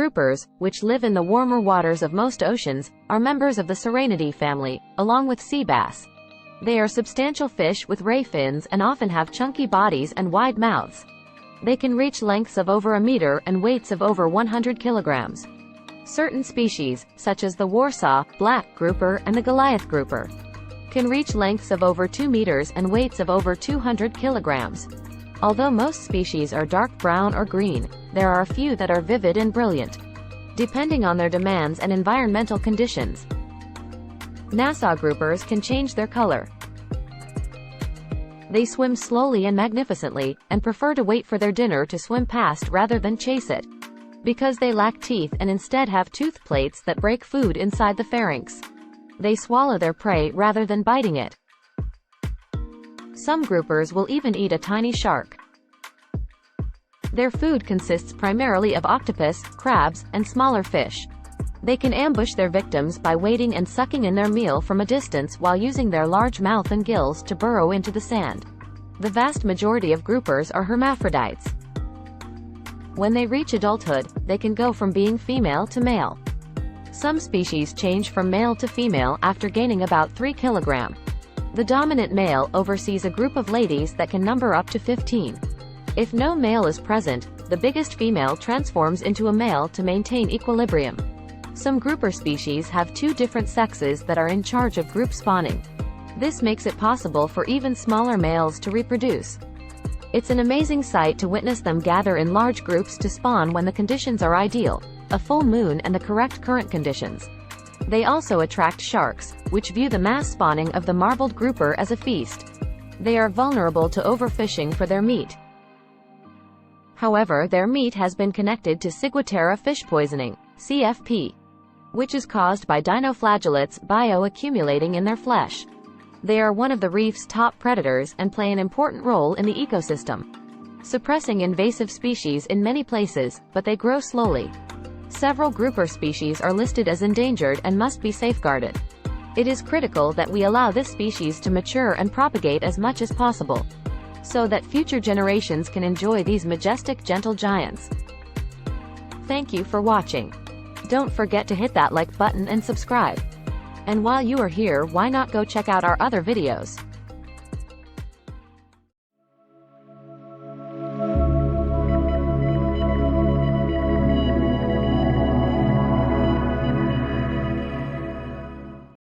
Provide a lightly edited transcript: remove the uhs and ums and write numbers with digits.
Groupers, which live in the warmer waters of most oceans, are members of the Serenidae family, along with sea bass. They are substantial fish with ray fins and often have chunky bodies and wide mouths. They can reach lengths of over a meter and weights of over 100 kilograms. Certain species, such as the Warsaw, black grouper and the Goliath grouper, can reach lengths of over 2 meters and weights of over 200 kilograms. Although most species are dark brown or green, there are a few that are vivid and brilliant, depending on their demands and environmental conditions. Nassau groupers can change their color. They swim slowly and magnificently, and prefer to wait for their dinner to swim past rather than chase it, because they lack teeth and instead have tooth plates that break food inside the pharynx. They swallow their prey rather than biting it. Some groupers will even eat a tiny shark. Their food consists primarily of octopus, crabs, and smaller fish. They can ambush their victims by waiting and sucking in their meal from a distance while using their large mouth and gills to burrow into the sand. The vast majority of groupers are hermaphrodites. When they reach adulthood, they can go from being female to male. Some species change from male to female after gaining about 3 kilograms. The dominant male oversees a group of ladies that can number up to 15. If no male is present, the biggest female transforms into a male to maintain equilibrium. Some grouper species have 2 different sexes that are in charge of group spawning. This makes it possible for even smaller males to reproduce. It's an amazing sight to witness them gather in large groups to spawn when the conditions are ideal, a full moon and the correct current conditions. They also attract sharks, which view the mass spawning of the marbled grouper as a feast. They are vulnerable to overfishing for their meat. However, their meat has been connected to ciguatera fish poisoning, CFP, which is caused by dinoflagellates bioaccumulating in their flesh. They are one of the reef's top predators and play an important role in the ecosystem, suppressing invasive species in many places, but they grow slowly. Several grouper species are listed as endangered and must be safeguarded. It is critical that we allow this species to mature and propagate as much as possible, so that future generations can enjoy these majestic gentle giants. Thank you for watching. Don't forget to hit that like button and subscribe. And while you are here, why not go check out our other videos?